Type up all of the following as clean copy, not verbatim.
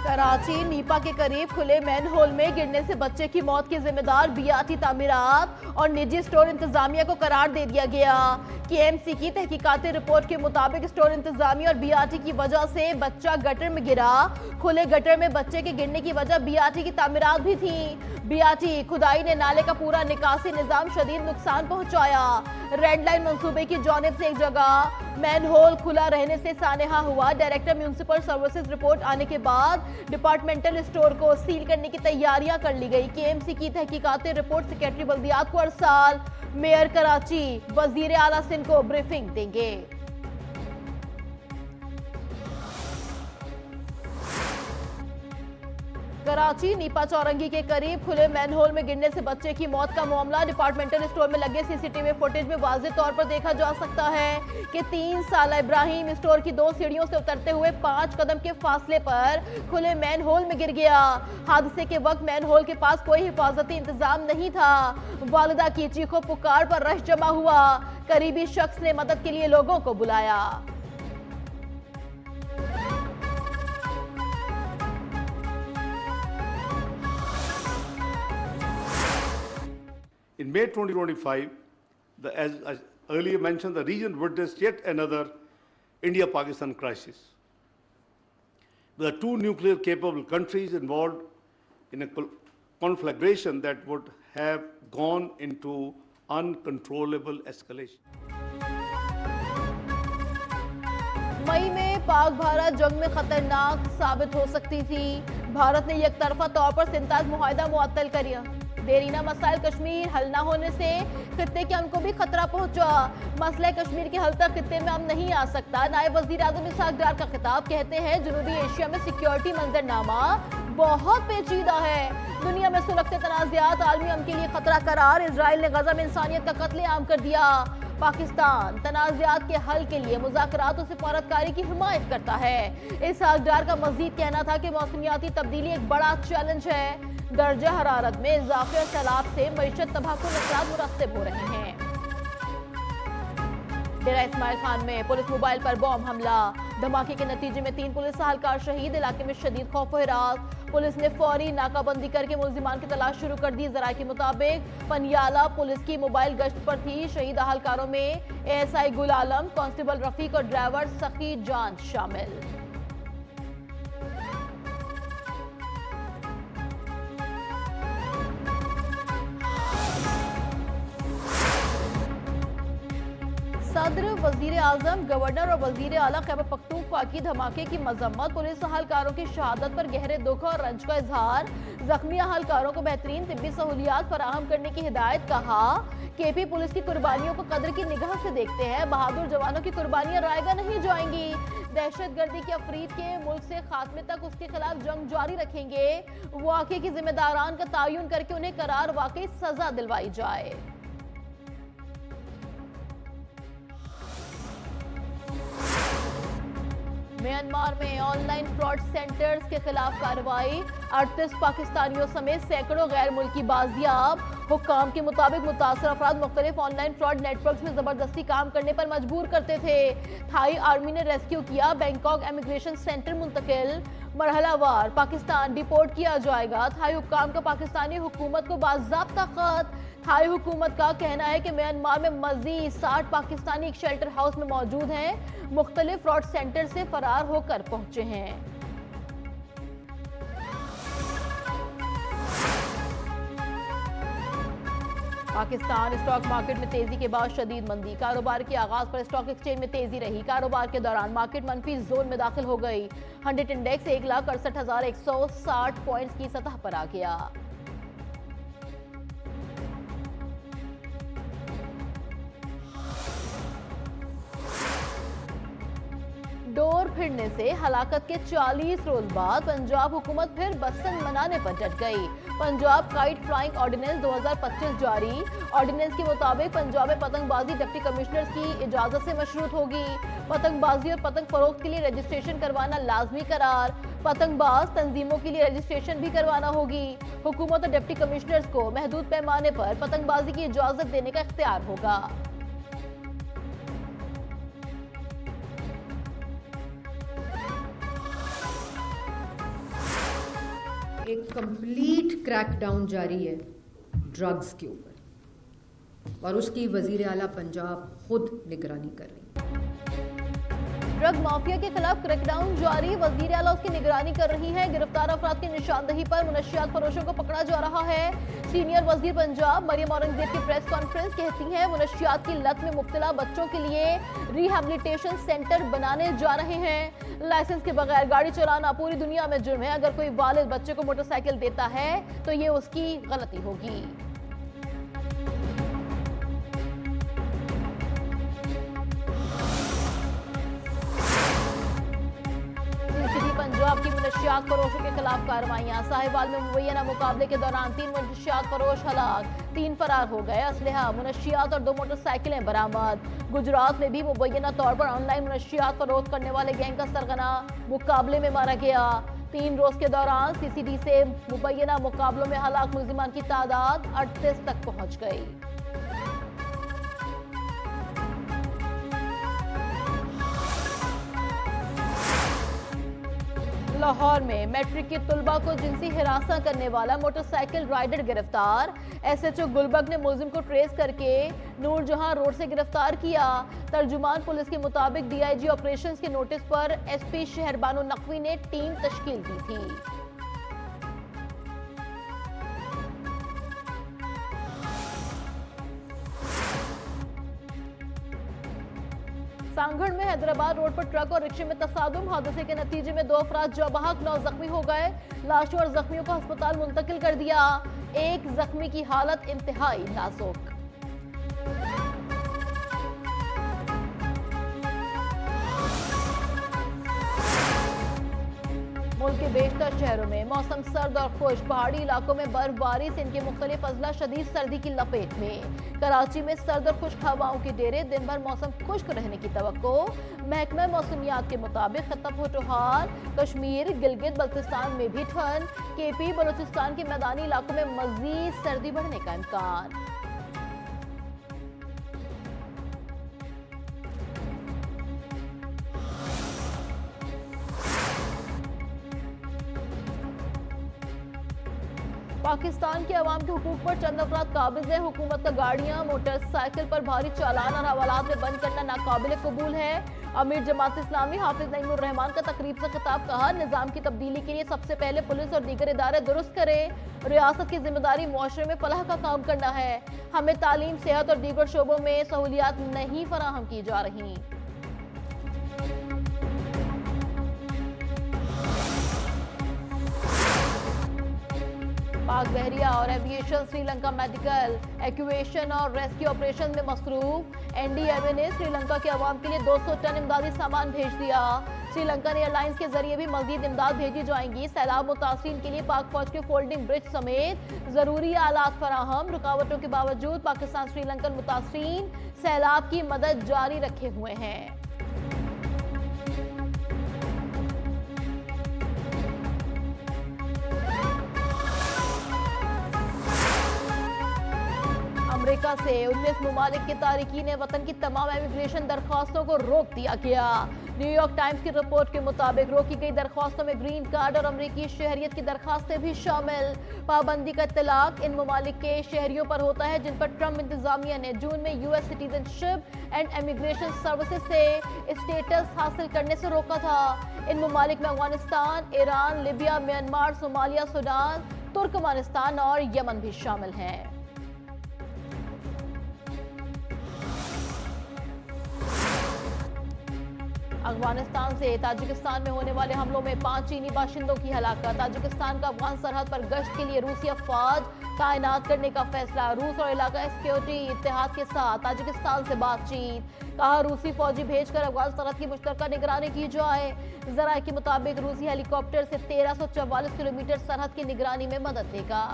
Karachi Nipah के करीब खुले मैनहोल में गिरने से बच्चे की मौत के जिम्मेदार बीआरटी तामीरात और निजी स्टोर इंतजामिया को करार दे दिया गया। केएमसी की तहकीकाती रिपोर्ट के मुताबिक स्टोर इंतजामिया और बीआरटी की वजह से बच्चा गटर में गिरा। खुले गटर में बच्चे के गिरने की वजह बीआरटी की तामीरात भी थी। बीआरटी खुदाई ने नाले का पूरा निकासी निजाम शदीद नुकसान पहुंचाया। रेड लाइन मंसूबे की जानिब से एक जगह मैनहोल खुला रहने से सानेहा हुआ। डायरेक्टर म्यूनिसिपल सर्विसेज रिपोर्ट आने के बाद डिपार्टमेंटल स्टोर को सील करने की तैयारियां कर ली गई। केएमसी की तहकीकाती रिपोर्ट सेक्रेटरी बल्दियात को अरसाल। मेयर कराची वजीर आला सिंध को ब्रीफिंग देंगे। कराची नीपा चौरंगी के करीब खुले मैनहोल में गिरने से बच्चे की मौत का मामला डिपार्टमेंटल स्टोर में लगे सीसीटीवी फुटेज में वाज़ेह तौर पर देखा जा सकता है कि 3 साल इब्राहिम स्टोर की 2 सीढ़ियों से उतरते हुए 5 कदम के फासले पर खुले मैनहोल में गिर गया। हादसे के वक्त मैनहोल के पास कोई हिफाजती इंतजाम नहीं था। वालिदा की चीखों पुकार पर रश जमा हुआ। करीबी शख्स ने मदद के लिए लोगों को बुलाया। In May 2025, as I earlier mentioned, the region witnessed yet another India-Pakistan crisis. There are 2 nuclear-capable countries involved in a conflagration that would have gone into uncontrollable escalation. मई में पाक भारत जंग में खतरनाक साबित हो सकती थी। भारत ने एकतरफा तौर पर सिंताज मुआहदा मुअत्तल कर दिया। देरीना मसाइल कश्मीर हल न होने से खित्ते के अमन को भी खतरा पहुंचा। मसला कश्मीर के हल तक खित्ते में अमन नहीं आ सकता। नायब वजीर आजम इसहाक डार का खिताब। कहते हैं जनूबी एशिया में सिक्योरिटी मंजरनामा बहुत पेचीदा है। दुनिया में सुलगते तनाज़ात आलमी अमन के लिए खतरा करार। इजराइल ने गजा में इंसानियत का कत्लेआम कर दिया। पाकिस्तान तनाज़ात के हल के लिए मुज़ाकरात और सिफारतकारी की हिमायत करता है। इसहाक डार का मजीद कहना था कि मौसमियाती तब्दीली एक बड़ा चैलेंज है। दर्जा हरारत में इजाफे और सैलाब से मईशत तबाहकुन असरात मुरतब हो रहे हैं। डेरा इस्माइल खान में पुलिस मोबाइल पर बॉम्ब हमला। धमाके के नतीजे में 3 पुलिस एहलकार शहीद। इलाके में शदीद खौफ व हिरास। पुलिस ने फौरी नाकाबंदी करके मुल्जिमान की तलाश शुरू कर दी। जराये के मुताबिक पनियाला पुलिस की मोबाइल गश्त पर थी। शहीद एहलकारों में एएसआई गुल आलम, कांस्टेबल रफीक और ड्राइवर सखी जान शामिल। सदर, वजीर आजम, गवर्नर और वजीर आला खैबर पख्तूनख्वा की धमाके की मजम्मत। पुलिस अहलकारों की शहादत पर गहरे दुख और रंज का इजहार। जख्मी अहलकारों को बेहतरीन तिब्बी सहूलियात फराहम करने की हिदायत। कहा केपी पुलिस की कुर्बानियों को कदर की निगाह से देखते हैं। बहादुर जवानों की कुर्बानियां रायगा नहीं जाएंगी। दहशतगर्दी के अफरीद के मुल्क से खात्मे तक उसके खिलाफ जंग जारी रखेंगे। वाक़े की जिम्मेदारान का तयन करके उन्हें करार वाकई सजा दिलवाई जाए। म्यांमार में ऑनलाइन फ्रॉड सेंटर्स के खिलाफ कार्रवाई। 38 पाकिस्तानियों समेत सैकड़ों गैर मुल्की बाजियाब। हुक्काम के मुताबिक मुतासर अफराद मुख्तलिफ ऑनलाइन फ्रॉड नेटवर्क में जबरदस्ती काम करने पर मजबूर करते थे। थाई आर्मी ने रेस्क्यू किया। बैंकॉक इमिग्रेशन सेंटर मुंतकिल। मरहलावार पाकिस्तान डिपोर्ट किया जाएगा। थाई हुक्काम का पाकिस्तानी हुकूमत को बाज़ाब्ता खत। थाई हुकूमत का कहना है कि म्यांमार में मजीद 60 पाकिस्तानी एक शेल्टर हाउस में मौजूद हैं। मुख्तलिफ फ्रॉड सेंटर से फरार होकर पहुंचे हैं। पाकिस्तान स्टॉक मार्केट में तेजी के बाद शदीद मंदी। कारोबार के आगाज पर स्टॉक एक्सचेंज में तेजी रही। कारोबार के दौरान मार्केट मनफी जोन में दाखिल हो गई। 100 इंडेक्स 1,68,160 पॉइंट्स की सतह पर आ गया। डोर फिरने से हलाकत के 40 रोज बाद पंजाब हुकूमत फिर बसंत मनाने पर डट गई। पंजाब काइट फ्लाइंग ऑर्डिनेंस 2025 जारी। ऑर्डिनेंस के मुताबिक पंजाब में पतंगबाजी डिप्टी कमिश्नर्स की इजाजत से मशरूत होगी। पतंगबाजी और पतंग फरोख्त के लिए रजिस्ट्रेशन करवाना लाजमी करार। पतंगबाज तंजीमों के लिए रजिस्ट्रेशन भी करवाना होगी। हुकूमत और डिप्टी कमिश्नर्स को महदूद पैमाने पर पतंगबाजी की इजाजत देने का इख्तियार होगा। एक कंप्लीट क्रैकडाउन जारी है ड्रग्स के ऊपर और उसकी वजीर आला पंजाब खुद निगरानी कर रही है। ड्रग माफिया के खिलाफ क्रैकडाउन जारी, वजीर आला उसकी निगरानी कर रही है। गिरफ्तार अफराद की निशानदही पर मुनशियात फरोशों को पकड़ा जा रहा है। सीनियर वजीर पंजाब मरियम औरंगजेब की प्रेस कॉन्फ्रेंस कहती हैं मुनशियात की लत में मुब्तला बच्चों के लिए रिहैबिलिटेशन सेंटर बनाने जा रहे हैं। लाइसेंस के बगैर गाड़ी चलाना पूरी दुनिया में जुर्म है। अगर कोई वालिद बच्चे को मोटरसाइकिल देता है तो ये उसकी गलती होगी। पंजाब की मुनशियात फरोशों के खिलाफ कार्रवाइयां। साहिवाल में मुबैना मुकाबले के दौरान 3 मुनशियात फरोश हलाक, 3 फरार हो गए। असलहा, मुनशियात और 2 मोटरसाइकिलें बरामद। गुजरात में भी मुबैना तौर पर ऑनलाइन मुनशियात फरोख्त करने वाले गैंग का सरगना मुकाबले में मारा गया। 3 रोज के दौरान सीसीडी से मुबैना मुकाबलों में हलाक मुल्जिमान की तादाद 38 तक पहुंच गई। लाहौर में मैट्रिक की तुलबा को जिनसी हिरासत करने वाला मोटरसाइकिल राइडर गिरफ्तार। एसएचओ गुलबर्ग ने मुलजिम को ट्रेस करके नूरजहां रोड से गिरफ्तार किया। तर्जुमान पुलिस के मुताबिक डीआईजी ऑपरेशंस के नोटिस पर एसपी शहरबानो नकवी ने टीम तश्कील दी थी। सांगड़ में हैदराबाद रोड पर ट्रक और रिक्शे में तसादुम। हादसे के नतीजे में 2 अफराद जाबहक, 9 जख्मी हो गए। लाशों और जख्मियों को अस्पताल मुंतकिल कर दिया। एक जख्मी की हालत इंतहाई नाजुक। मुल्क के बेशतर शहरों में मौसम सर्द और खुश्क। पहाड़ी इलाकों में बर्फबारी से इनके मुख्तलिफ अजला शदीद सर्दी की लपेट में। कराची में सर्द और खुश्क हवाओं के डेरे। दिन भर मौसम खुश्क रहने की तवक्को। महकमा मौसमियात के मुताबिक खत्म पठोहार, कश्मीर, गिलगित बल्तिस्तान में भी ठंड। केपी बलूचिस्तान के मैदानी इलाकों में मजीद सर्दी बढ़ने का इम्कान। पाकिस्तान के अवाम के हुकूक पर चंद अफराद काबिज है। हुकूमत का गाड़ियां, मोटरसाइकिल पर भारी चालान और हवालात में बंद करना नाकाबिल कबूल है। अमीर जमात इस्लामी हाफिज नईमुर रहमान का तकरीब से खिताब। कहा, निजाम की तब्दीली के लिए सबसे पहले पुलिस और दीगर इदारे दुरुस्त करें। रियासत की जिम्मेदारी मुआशरे में फलाह का काम करना है। हमें तालीम, सेहत और दीगर शोबों में सहूलियात नहीं फराहम की जा रही। पाक बहरिया और एविएशन श्रीलंका मेडिकल, एक्यूएशन और रेस्क्यू ऑपरेशन में मसरूफ। एनडीएमए ने श्रीलंका के अवाम के लिए 200 टन इमदादी सामान भेज दिया। श्रीलंकन एयरलाइंस के जरिए भी मजीद इमदाद भेजी जाएंगी। सैलाब मुतासरीन के लिए पाक फौज के फोल्डिंग ब्रिज समेत जरूरी आलात फराहम। रुकावटों के बावजूद पाकिस्तान श्रीलंकन मुतासरीन सैलाब की मदद जारी रखे हुए हैं। अमेरिका से 19 ममालिक के तारिकीन वतन की तमाम इमिग्रेशन दरख्वास्तों को रोक दिया गया। न्यूयॉर्क टाइम्स की रिपोर्ट के मुताबिक रोकी गई दरख्वास्तों में ग्रीन कार्ड और अमरीकी शहरियत की दरखास्तें भी शामिल। पाबंदी का इत्तलाक इन ममालिक के शहरियों पर होता है जिन पर ट्रंप इंतजामिया ने जून में US citizenship and immigration services से स्टेटस हासिल करने से रोका था। इन ममालिक में Afghanistan, Iran, Libya, Myanmar, Somalia, Sudan, Turkmenistan और यमन भी शामिल हैं। अफगानिस्तान से ताजिकिस्तान में होने वाले हमलों में 5 चीनी बाशिंदों की हलाकत। ताजिकिस्तान का अफगान सरहद पर गश्त के लिए रूसी अफवाज तैनात करने का फैसला। रूस और इलाका सिक्योरिटी इत्तेहाद के साथ ताजिकिस्तान से बातचीत। कहा, रूसी फौजी भेजकर अफगान सरहद की मुश्तरका निगरानी की जाए। जराये के मुताबिक रूसी हेलीकॉप्टर से 1344 किलोमीटर सरहद की निगरानी में मदद देगा।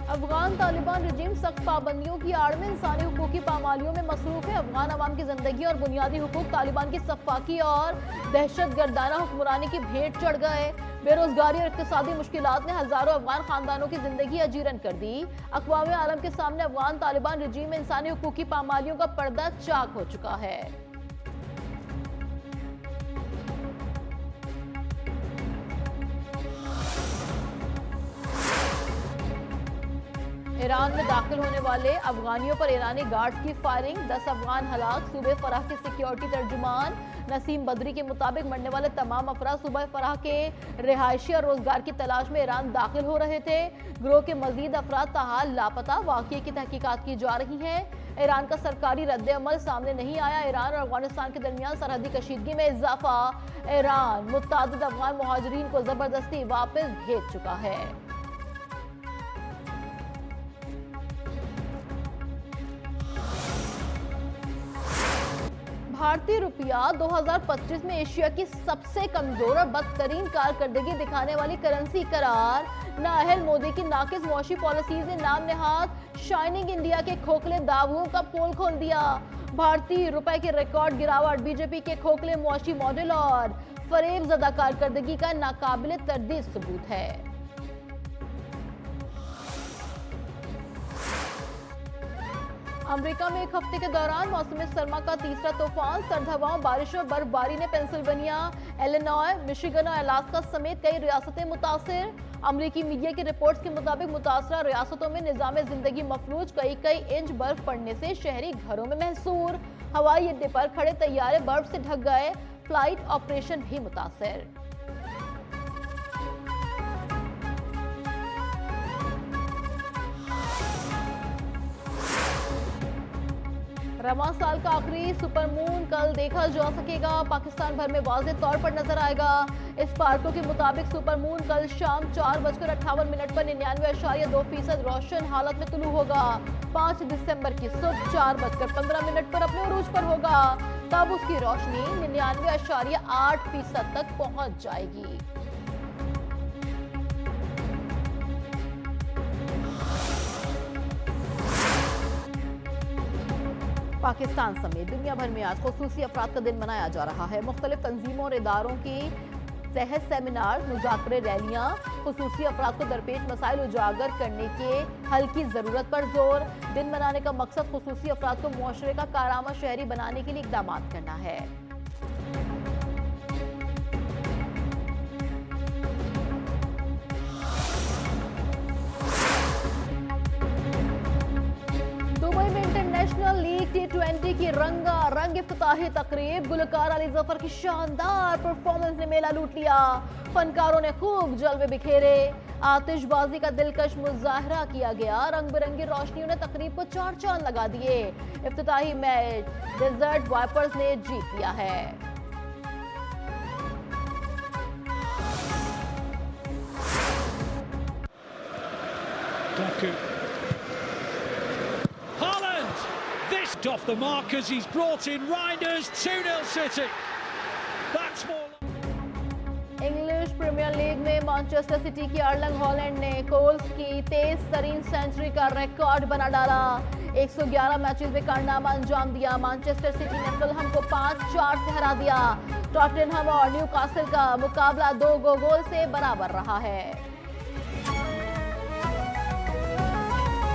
अफगान अफगान तालिबान रिजीम सख्त पाबंदियों की आड़ में इंसानी हुकूक की पामालियों में मसरूफ है। अफगान अवाम की जिंदगी और बुनियादी हुकूक तालिबान की सफाकी और दहशतगर्दाना हुक्मरानी की भेंट चढ़ गए। बेरोजगारी और इक्तिसादी मुश्किलात ने हजारों अफगान खानदानों की जिंदगी अजीरन कर दी। अक़वाम आलम के सामने अफगान तालिबान रिजीम में इंसानी हुकूक की पामालियों का पर्दा चाक हो चुका है। ईरान में दाखिल होने वाले अफगानियों पर ईरानी गार्ड्स की फायरिंग, 10 अफगान हलाक। सूबे फराह के सिक्योरिटी तर्जुमान नसीम बदरी के मुताबिक मरने वाले तमाम अफराद सूबे फराह के रिहायशी और रोजगार की तलाश में ईरान दाखिल हो रहे थे। गिरोह के मजीद अफराद ताहाल लापता। वाक़ये की तहकीकात की जा रही हैं। ईरान का सरकारी रद्द अमल सामने नहीं आया। ईरान और अफगानिस्तान के दरमियान सरहदी कशीदगी में इजाफा। ईरान मुतअद्दिद अफगान मुहाजिरीन को जबरदस्ती वापस भेज चुका है। भारतीय रुपया 2025 में एशिया की सबसे कमजोर और बदतरीन कारकर्दगी दिखाने वाली करेंसी करार। नाअहल मोदी की नाकिस मुआशी पॉलिसीज ने नाम नेहाद शाइनिंग इंडिया के खोखले दावों का पोल खोल दिया। भारतीय रुपए की रिकॉर्ड गिरावट बीजेपी के खोखले मुआशी मॉडल और फरेबज़दा कारकर्दगी का नाकाबिले तरदीद सबूत है। अमेरिका में एक हफ्ते के दौरान मौसम सरमा का तीसरा तूफान। सर्द हवाओं, बारिश और बर्फबारी ने पेंसिल्वेनिया, इलिनॉय, मिशिगन और अलास्का समेत कई रियासतें मुतासिर। अमेरिकी मीडिया की रिपोर्ट्स के मुताबिक मुतासरा रियासतों में निजाम जिंदगी मफलूज। कई इंच बर्फ पड़ने से शहरी घरों में महसूर। हवाई अड्डे पर खड़े तैयारे बर्फ से ढक गए। फ्लाइट ऑपरेशन भी मुतासिर। रवां साल का आखिरी सुपरमून कल देखा जा सकेगा। पाकिस्तान भर में वाज़ेह तौर पर नजर आएगा। इस पार्कों के मुताबिक सुपरमून कल शाम 4:58 पर 99.2% रोशन हालत में तुलू होगा। 5 दिसंबर की सुबह 4:15 पर अपने उरूज पर होगा। तब उसकी रोशनी 99.8% तक पहुंच जाएगी। पाकिस्तान समेत दुनिया भर में आज खुसूसी अफराद का दिन मनाया जा रहा है। मुख्तलिफ तंजीमों और इदारों की सेहत सेमिनार, मुज़ाकरे, रैलियां, खुसूसी अफराद को दरपेश मसाइल उजागर करने के हल की ज़रूरत पर जोर। दिन मनाने का मकसद खुसूसी अफराद को मुआशरे का कारामा शहरी बनाने के लिए इक़दाम करना है। नेशनल लीग T20 की रंगारंग इफ्तिताही तकरीब। गुलकार अली जफर की शानदार परफॉर्मेंस ने मेला लूट लिया। फनकारों ने खूब जलवे बिखेरे। आतिशबाजी का दिलकश मुजाहरा किया गया। रंग बिरंगी रोशनियों ने तकरीब को चार चांद लगा दिए। इफ्तिताही मैच डेजर्ट वाइपर्स ने जीत लिया है। Off the mark as he's brought in Reinders. 2-0 City. That's more. English Premier League में मैनचेस्टर सिटी की अर्लिंग हॉलैंड ने कोल्स की तेज तरीन सेंचुरी का रिकॉर्ड बना डाला। 111 मैचेस में कारनामा अंजाम दिया। मैनचेस्टर सिटी ने फुलहम को 5-4 से हरा दिया। टॉटनहम और न्यूकासल का मुकाबला 2 गोल से बराबर रहा है।